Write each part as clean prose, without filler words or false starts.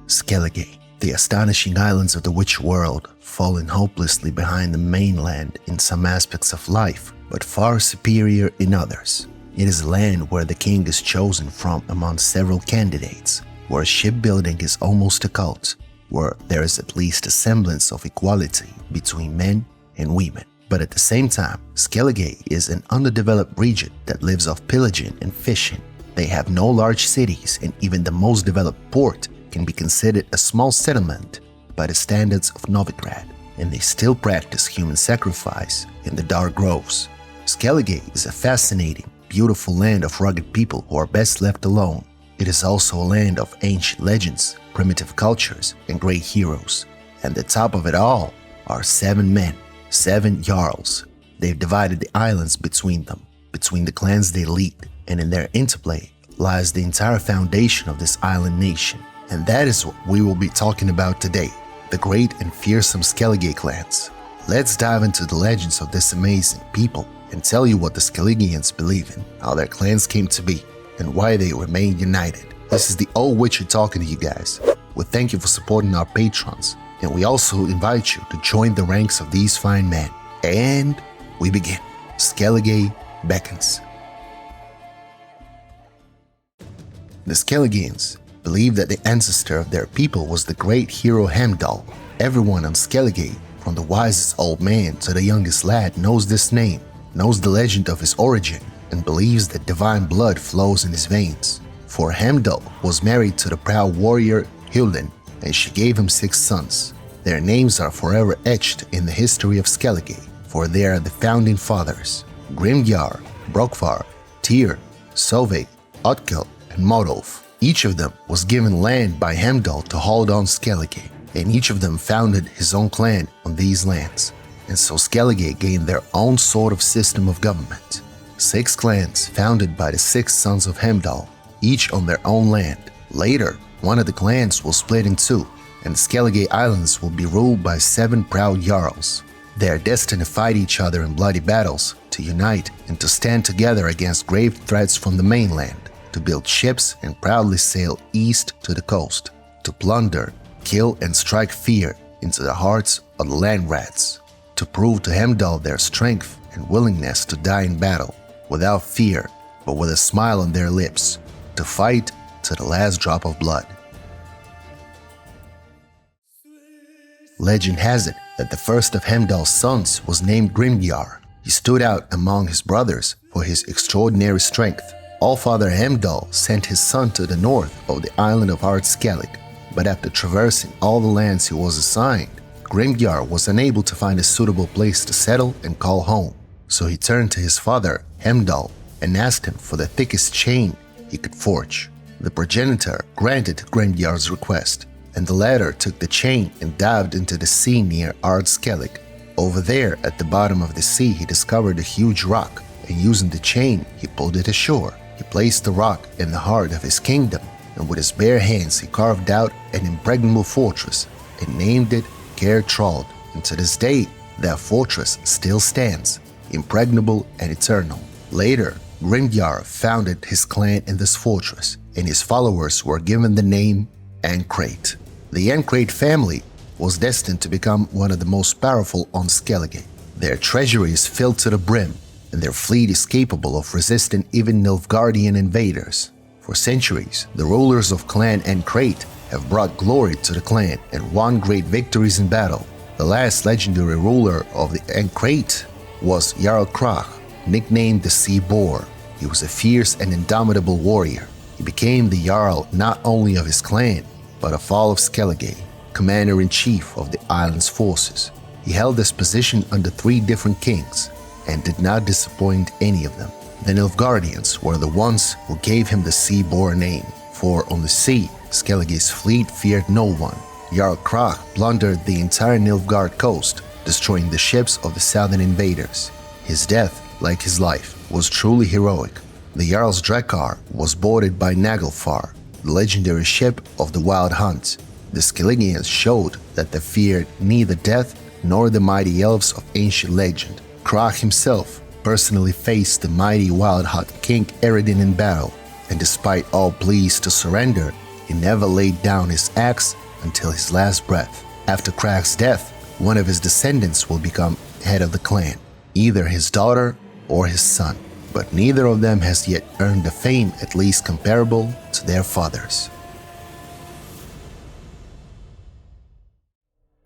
Skellige, the astonishing islands of the witch world, falling hopelessly behind the mainland in some aspects of life, but far superior in others. It is a land where the king is chosen from among several candidates, where shipbuilding is almost a cult, where there is at least a semblance of equality between men and women. But at the same time, Skellige is an underdeveloped region that lives off pillaging and fishing. They have no large cities, and even the most developed port can be considered a small settlement by the standards of Novigrad, and they still practice human sacrifice in the dark groves. Skellige is a fascinating, beautiful land of rugged people who are best left alone. It is also a land of ancient legends, primitive cultures, and great heroes. And the top of it all are 7 men, 7 jarls. They've divided the islands between them, between the clans they lead, and in their interplay lies the entire foundation of this island nation. And that is what we will be talking about today, the great and fearsome Skellige clans. Let's dive into the legends of this amazing people and tell you what the Skelligians believe in, how their clans came to be, and why they remain united. This is the old Witcher talking to you guys. We thank you for supporting our patrons, and we also invite you to join the ranks of these fine men. And we begin. Skellige beckons. The Skelligians believe that the ancestor of their people was the great hero Hemdall. Everyone on Skellige, from the wisest old man to the youngest lad, knows this name, knows the legend of his origin, and believes that divine blood flows in his veins. For Heimdall was married to the proud warrior Hildin, and she gave him 6 sons. Their names are forever etched in the history of Skellige, for they are the founding fathers: Grimjar, Brokvar, Tyr, Sovig, Otkel, and Modolf. Each of them was given land by Hemdall to hold on Skellige, and each of them founded his own clan on these lands. And so Skellige gained their own sort of system of government. 6 clans founded by the 6 sons of Hemdall, each on their own land. Later, one of the clans will split in 2, and the Skellige Islands will be ruled by 7 proud jarls. They are destined to fight each other in bloody battles, to unite and to stand together against grave threats from the mainland, to build ships and proudly sail east to the coast, to plunder, kill and strike fear into the hearts of the land rats, to prove to Heimdall their strength and willingness to die in battle, without fear but with a smile on their lips, to fight to the last drop of blood. Legend has it that the first of Heimdall's sons was named Grimjar. He stood out among his brothers for his extraordinary strength. Allfather Heimdall sent his son to the north of the island of Skellige, but after traversing all the lands he was assigned, Grimjar was unable to find a suitable place to settle and call home. So he turned to his father, Hemdall, and asked him for the thickest chain he could forge. The progenitor granted Grimjar's request, and the latter took the chain and dived into the sea near Skellige. Over there, at the bottom of the sea, he discovered a huge rock, and using the chain, he pulled it ashore. He placed the rock in the heart of his kingdom, and with his bare hands he carved out an impregnable fortress and named it Trald. And to this day, that fortress still stands, impregnable and eternal. Later, Grimjar founded his clan in this fortress, and his followers were given the name An Craite. The An Craite family was destined to become one of the most powerful on Skellige. Their treasury is filled to the brim, and their fleet is capable of resisting even Nilfgaardian invaders. For centuries, the rulers of Clan An Craite have brought glory to the clan and won great victories in battle. The last legendary ruler of the An Craite was Jarl Krach, nicknamed the Sea Boar. He was a fierce and indomitable warrior. He became the Jarl not only of his clan, but of all of Skellige, commander-in-chief of the island's forces. He held this position under 3 different kings, and did not disappoint any of them. The Nilfgaardians were the ones who gave him the Sea Boar name, for on the sea, Skellige's fleet feared no one. Jarl Krach plundered the entire Nilfgaard coast, destroying the ships of the southern invaders. His death, like his life, was truly heroic. The Jarl's Drakkar was boarded by Naglfar, the legendary ship of the Wild Hunt. The Skelligians showed that they feared neither death nor the mighty elves of ancient legend. Krach himself personally faced the mighty Wild Hunt King Eredin in battle, and despite all pleas to surrender, he never laid down his axe until his last breath. After Crach's death, one of his descendants will become head of the clan, either his daughter or his son, but neither of them has yet earned a fame at least comparable to their fathers.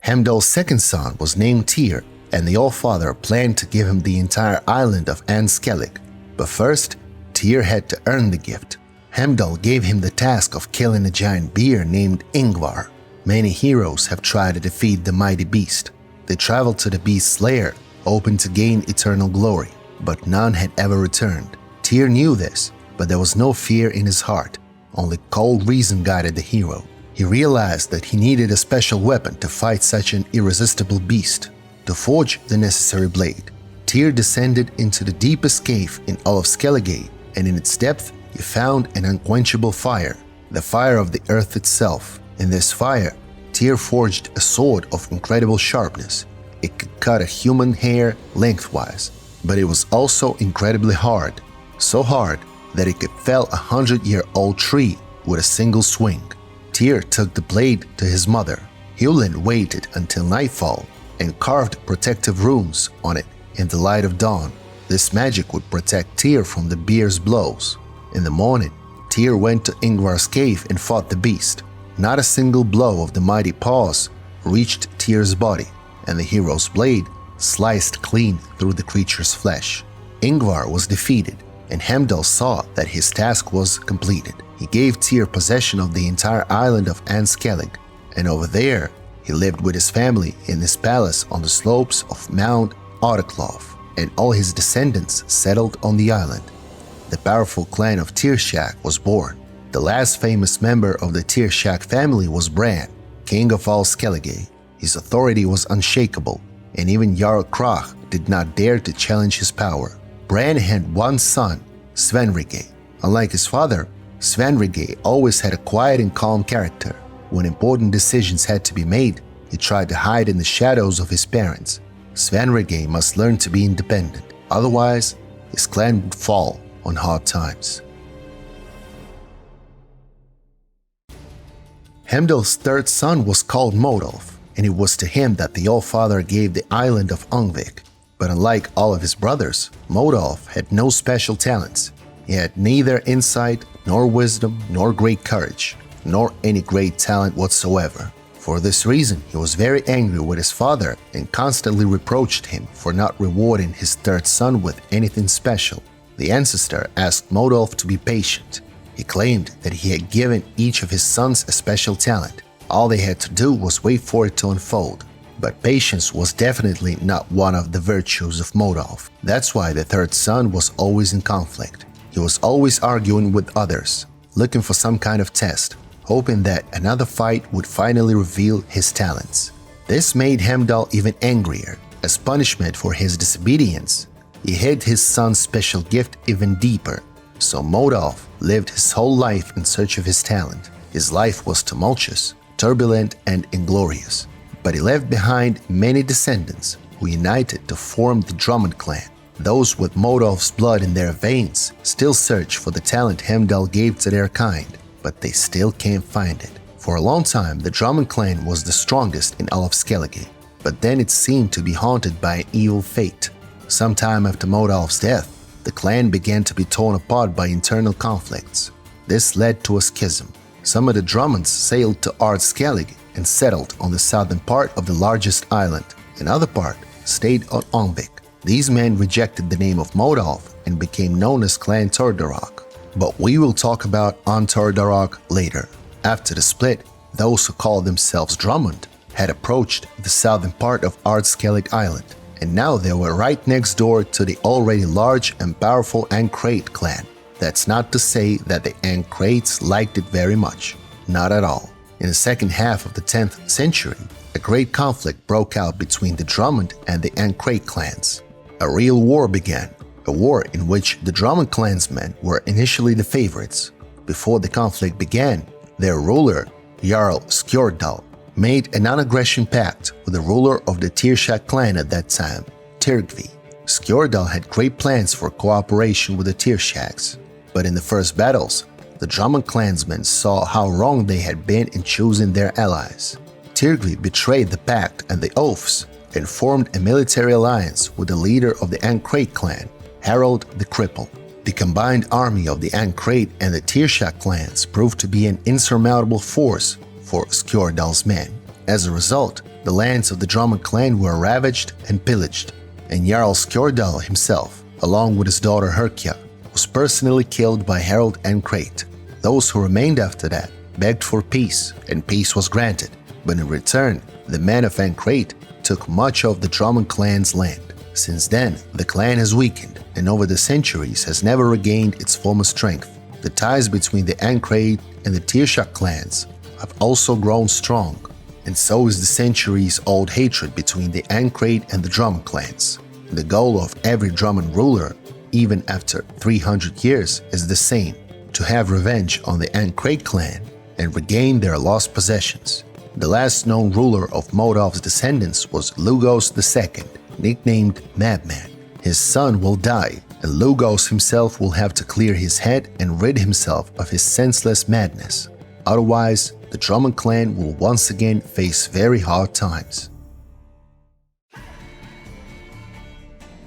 Hemdall's second son was named Tyr, and the Allfather planned to give him the entire island of An Skellige. But first, Tyr had to earn the gift. Heimdall gave him the task of killing a giant bear named Ingvar. Many heroes have tried to defeat the mighty beast. They traveled to the beast's lair, hoping to gain eternal glory, but none had ever returned. Tyr knew this, but there was no fear in his heart. Only cold reason guided the hero. He realized that he needed a special weapon to fight such an irresistible beast. To forge the necessary blade, Tyr descended into the deepest cave in all of Skellige, and in its depth he found an unquenchable fire, the fire of the earth itself. In this fire, Tyr forged a sword of incredible sharpness. It could cut a human hair lengthwise, but it was also incredibly hard, so hard that it could fell a 100-year-old tree with a single swing. Tyr took the blade to his mother. Hewland waited until nightfall and carved protective runes on it in the light of dawn. This magic would protect Tyr from the bear's blows. In the morning, Tyr went to Ingvar's cave and fought the beast. Not a single blow of the mighty paws reached Tyr's body, and the hero's blade sliced clean through the creature's flesh. Ingvar was defeated, and Hemdall saw that his task was completed. He gave Tyr possession of the entire island of An Skellige, and over there, he lived with his family in his palace on the slopes of Mount Odeklov, and all his descendants settled on the island. The powerful clan of Tiarshach was born. The last famous member of the Tiarshach family was Bran, king of all Skellige. His authority was unshakable, and even Jarl Krach did not dare to challenge his power. Bran had one son, Svenrige. Unlike his father, Svenrige always had a quiet and calm character. When important decisions had to be made, he tried to hide in the shadows of his parents. Svenrige must learn to be independent, otherwise his clan would fall on hard times. Heimdall's third son was called Modolf, and it was to him that the Allfather gave the island of Ungvik. But unlike all of his brothers, Modolf had no special talents. He had neither insight, nor wisdom, nor great courage, nor any great talent whatsoever. For this reason, he was very angry with his father and constantly reproached him for not rewarding his third son with anything special. The ancestor asked Modolf to be patient. He claimed that he had given each of his sons a special talent. All they had to do was wait for it to unfold. But patience was definitely not one of the virtues of Modolf. That's why the third son was always in conflict. He was always arguing with others, looking for some kind of test, hoping that another fight would finally reveal his talents. This made Heimdall even angrier. As punishment for his disobedience, he hid his son's special gift even deeper. So Modolf lived his whole life in search of his talent. His life was tumultuous, turbulent, and inglorious. But he left behind many descendants who united to form the Drummond clan. Those with Modolf's blood in their veins still search for the talent Heimdall gave to their kind, but they still can't find it. For a long time, the Drummond clan was the strongest in all of Skellige, but then it seemed to be haunted by an evil fate. Sometime after Modolf's death, the clan began to be torn apart by internal conflicts. This led to a schism. Some of the Drummonds sailed to Ard Skellige and settled on the southern part of the largest island. Another part stayed on Ungvik. These men rejected the name of Modolf and became known as Clan Tordarroch. But we will talk about An Tordarroch later. After the split, those who called themselves Drummond had approached the southern part of Ard Skellige Island, and now they were right next door to the already large and powerful An Craite clan. That's not to say that the An Craites liked it very much. Not at all. In the second half of the 10th century, a great conflict broke out between the Drummond and the An Craite clans. A real war began, a war in which the Drummond clansmen were initially the favorites. Before the conflict began, their ruler, Jarl Skjordal, made a non-aggression pact with the ruler of the Tiarshach clan at that time, Tyrgvi. Skjordal had great plans for cooperation with the Tiarshachs, but in the first battles, the Drummond clansmen saw how wrong they had been in choosing their allies. Tyrgvi betrayed the pact and the oaths and formed a military alliance with the leader of the An Craite clan, Harald the Cripple. The combined army of the An Craite and the Tiarshach clans proved to be an insurmountable force for Skjordal's men. As a result, the lands of the Drummond clan were ravaged and pillaged, and Jarl Skjordal himself, along with his daughter Herkja, was personally killed by Harald An Craite. Those who remained after that begged for peace, and peace was granted, but in return, the men of An Craite took much of the Drummond clan's land. Since then, the clan has weakened, and over the centuries has never regained its former strength. The ties between the An Craite and the Tiarshach clans have also grown strong, and so is the centuries-old hatred between the An Craite and the Drummond clans. The goal of every Drummond ruler, even after 300 years, is the same: to have revenge on the An Craite clan and regain their lost possessions. The last known ruler of Modov's descendants was Lugos II, nicknamed Madman. His son will die, and Lugos himself will have to clear his head and rid himself of his senseless madness. Otherwise, the Drummond clan will once again face very hard times.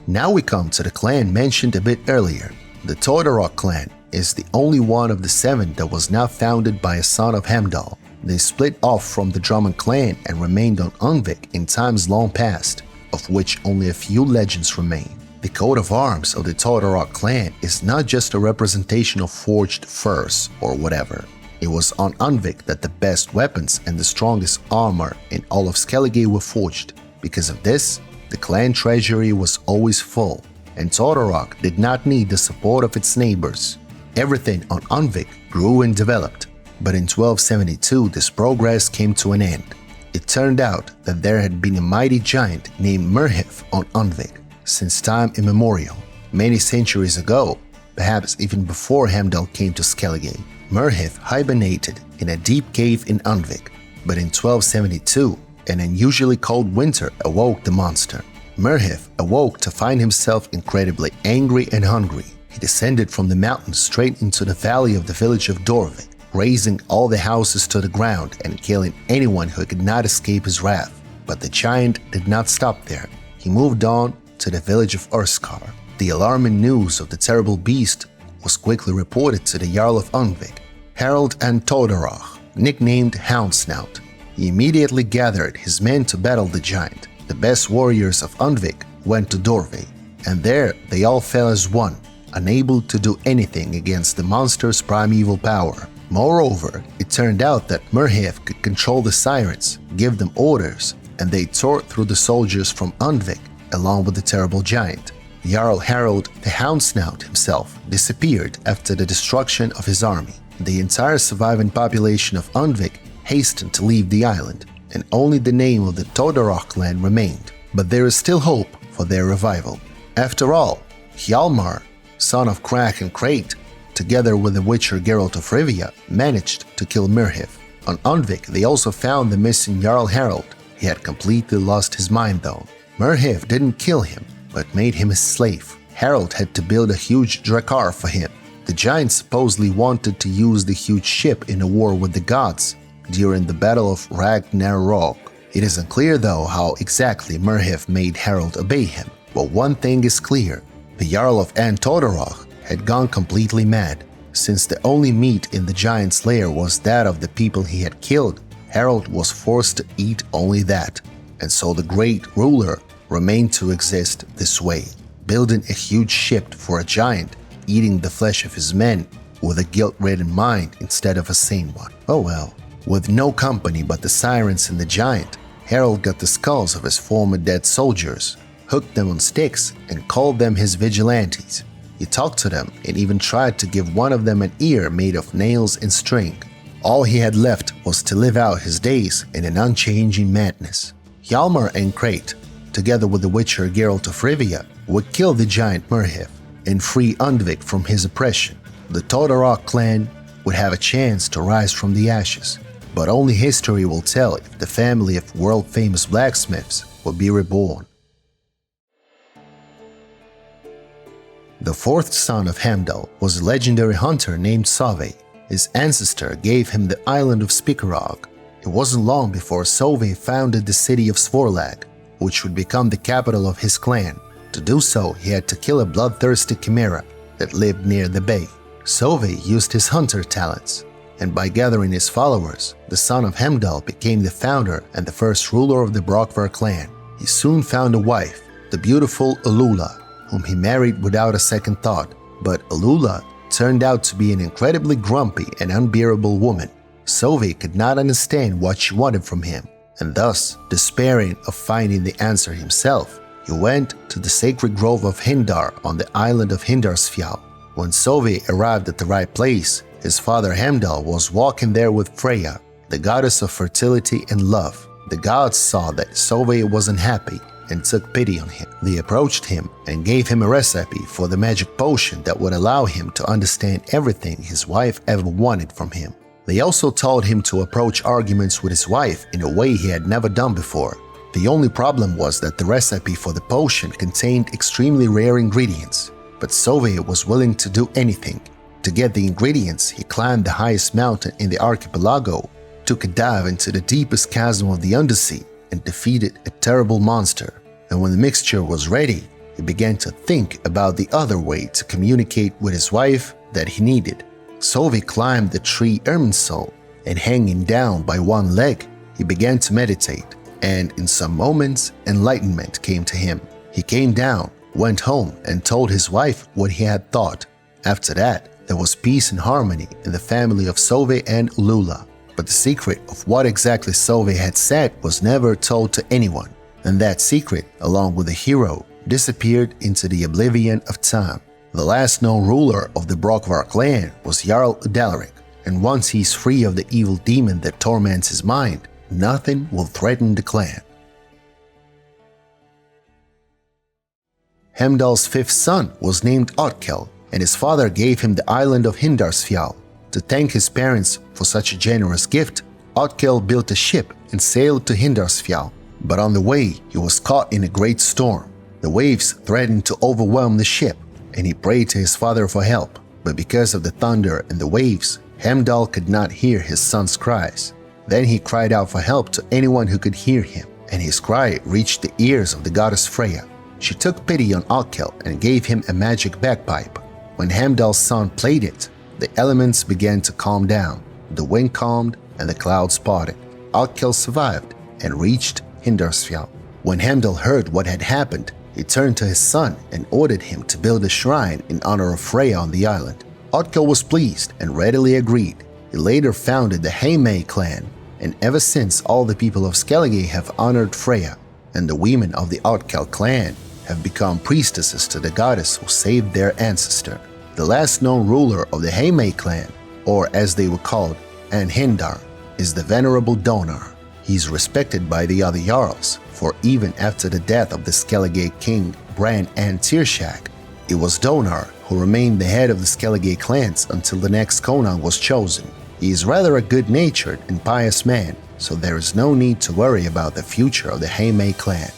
Now we come to the clan mentioned a bit earlier. The Tordarroch clan is the only one of the 7 that was not founded by a son of Hemdall. They split off from the Drummond clan and remained on Unvik in times long past, of which only a few legends remain. The coat of arms of the Tordarroch clan is not just a representation of forged furs or whatever. It was on Unvik that the best weapons and the strongest armor in all of Skellige were forged. Because of this, the clan treasury was always full, and Tordarroch did not need the support of its neighbors. Everything on Unvik grew and developed, but in 1272 this progress came to an end. It turned out that there had been a mighty giant named Merhith on Unvik since time immemorial. Many centuries ago, perhaps even before Heimdall came to Skellige, Merhith hibernated in a deep cave in Unvik, but in 1272, an unusually cold winter awoke the monster. Merhith awoke to find himself incredibly angry and hungry. He descended from the mountains straight into the valley of the village of Dorvik, razing all the houses to the ground and killing anyone who could not escape his wrath. But the giant did not stop there. He moved on to the village of Urskar. The alarming news of the terrible beast was quickly reported to the Jarl of Unvik, Harald and Tordarroch, nicknamed Houndsnout. He immediately gathered his men to battle the giant. The best warriors of Unvik went to Dorvik, and there they all fell as one, unable to do anything against the monster's primeval power. Moreover, it turned out that Merhith could control the sirens, give them orders, and they tore through the soldiers from Unvik along with the terrible giant. Jarl Harald the Houndsnout himself disappeared after the destruction of his army. The entire surviving population of Unvik hastened to leave the island, and only the name of the Tordarroch clan remained. But there is still hope for their revival. After all, Hjalmar, son of An Craite, together with the witcher Geralt of Rivia, managed to kill Merhith. On Unvik, they also found the missing Jarl Harald. He had completely lost his mind though. Merhith didn't kill him, but made him his slave. Harald had to build a huge drakkar for him. The giant supposedly wanted to use the huge ship in a war with the gods during the Battle of Ragnarok. It is unclear though how exactly Merhith made Harald obey him, but one thing is clear: the Jarl of Tordarroch had gone completely mad. Since the only meat in the giant's lair was that of the people he had killed, Harald was forced to eat only that, and so the great ruler remained to exist this way, building a huge ship for a giant, eating the flesh of his men with a guilt-ridden mind instead of a sane one. Oh well. With no company but the sirens and the giant, Harald got the skulls of his former dead soldiers, hooked them on sticks, and called them his vigilantes. He talked to them and even tried to give one of them an ear made of nails and string. All he had left was to live out his days in an unchanging madness. Hjalmar and Craite, together with the witcher Geralt of Rivia, would kill the giant Merhith and free Unvik from his oppression. The Tordarroch clan would have a chance to rise from the ashes, but only history will tell if the family of world-famous blacksmiths will be reborn. The fourth son of Heimdall was a legendary hunter named Save. His ancestor gave him the island of Spikarog. It wasn't long before Sove founded the city of Svorlag, which would become the capital of his clan. To do so, he had to kill a bloodthirsty chimera that lived near the bay. Sove used his hunter talents, and by gathering his followers, the son of Hemdall became the founder and the first ruler of the Brokvar clan. He soon found a wife, the beautiful Ulula, whom he married without a second thought. But Ulula turned out to be an incredibly grumpy and unbearable woman. Sove could not understand what she wanted from him, and thus, despairing of finding the answer himself, he went to the sacred grove of Hindar on the island of Hindarsfjall. When Sove arrived at the right place, his father Heimdall was walking there with Freya, the goddess of fertility and love. The gods saw that Sove was unhappy and took pity on him. They approached him and gave him a recipe for the magic potion that would allow him to understand everything his wife ever wanted from him. They also told him to approach arguments with his wife in a way he had never done before. The only problem was that the recipe for the potion contained extremely rare ingredients, but Sove was willing to do anything. To get the ingredients, he climbed the highest mountain in the archipelago, took a dive into the deepest chasm of the undersea, and defeated a terrible monster. And when the mixture was ready, he began to think about the other way to communicate with his wife that he needed. Sove climbed the tree Irminsul, and hanging down by one leg, he began to meditate. And in some moments, enlightenment came to him. He came down, went home, and told his wife what he had thought. After that, there was peace and harmony in the family of Sove and Ulula. But the secret of what exactly Sove had said was never told to anyone, and that secret, along with the hero, disappeared into the oblivion of time. The last known ruler of the Brokvar clan was Jarl Udalric, and once he's free of the evil demon that torments his mind, nothing will threaten the clan. Hemdall's fifth son was named Otkell, and his father gave him the island of Hindarsfjall. To thank his parents for such a generous gift, Otkell built a ship and sailed to Hindarsfjall. But on the way, he was caught in a great storm. The waves threatened to overwhelm the ship, and he prayed to his father for help. But because of the thunder and the waves, Hemdall could not hear his son's cries. Then he cried out for help to anyone who could hear him, and his cry reached the ears of the goddess Freya. She took pity on Otkell and gave him a magic bagpipe. When Heimdall's son played it, the elements began to calm down, the wind calmed, and the clouds parted. Otkell survived and reached Hindarsfjall. When Heimdall heard what had happened, he turned to his son and ordered him to build a shrine in honor of Freya on the island. Otkell was pleased and readily agreed. He later founded the Heymaey clan, and ever since all the people of Skellige have honored Freya, and the women of the Otkell clan have become priestesses to the goddess who saved their ancestor. The last known ruler of the Heymaey clan, or as they were called, An Hindar, is the venerable Donar. He is respected by the other jarls, for even after the death of the Skellige king Bran and Tiarshach, it was Donar who remained the head of the Skellige clans until the next Conan was chosen. He is rather a good-natured and pious man, so there is no need to worry about the future of the Heymaey clan.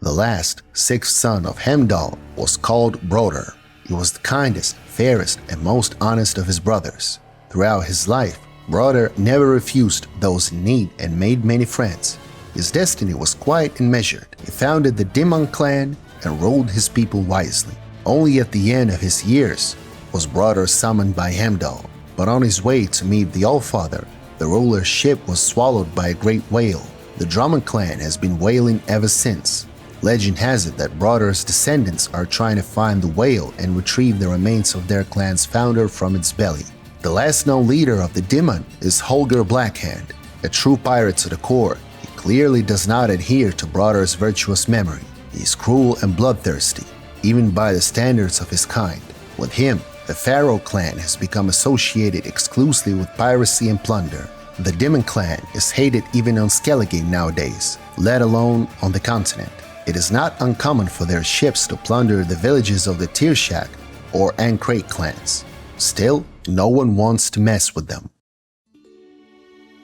The last, sixth son of Hemdall was called Brodr. He was the kindest, fairest, and most honest of his brothers. Throughout his life, Brodr never refused those in need and made many friends. His destiny was quiet and measured. He founded the Dimun clan and ruled his people wisely. Only at the end of his years was Brodr summoned by Heimdall, but on his way to meet the Allfather, the ruler's ship was swallowed by a great whale. The Drummond clan has been whaling ever since. Legend has it that Brodr's descendants are trying to find the whale and retrieve the remains of their clan's founder from its belly. The last known leader of the Dimun is Holger Blackhand, a true pirate to the core. He clearly does not adhere to Brodr's virtuous memory. He is cruel and bloodthirsty, even by the standards of his kind. With him, the Pharaoh clan has become associated exclusively with piracy and plunder. The Dimun clan is hated even on Skellige nowadays, let alone on the continent. It is not uncommon for their ships to plunder the villages of the Tiarshach or An Craite clans. Still, no one wants to mess with them.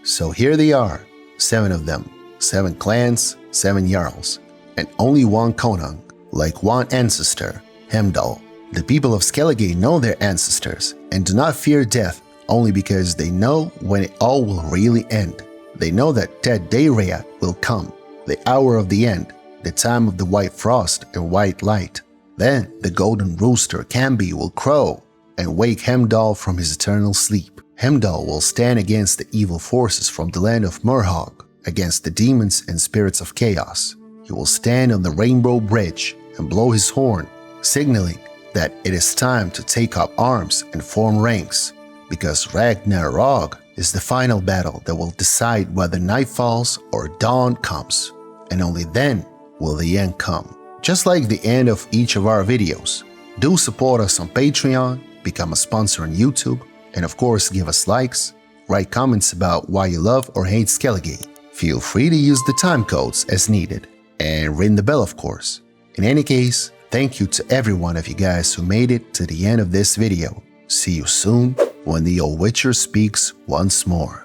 So here they are, 7 of them, 7 clans, 7 jarls, and only one Conan, like one ancestor, Hemdall. The people of Skellige know their ancestors and do not fear death only because they know when it all will really end. They know that Ted Dayrea will come, the hour of the end, the time of the white frost and white light. Then the golden rooster Camby will crow and wake Hemdall from his eternal sleep. Heimdall will stand against the evil forces from the land of Murhog, against the demons and spirits of chaos. He will stand on the Rainbow Bridge and blow his horn, signaling that it is time to take up arms and form ranks, because Ragnarok is the final battle that will decide whether night falls or dawn comes, and only then will the end come. Just like the end of each of our videos, do support us on Patreon, become a sponsor on YouTube, and of course give us likes, write comments about why you love or hate Skellige. Feel free to use the time codes as needed, and ring the bell of course. In any case, thank you to every one of you guys who made it to the end of this video. See you soon when the old Witcher speaks once more.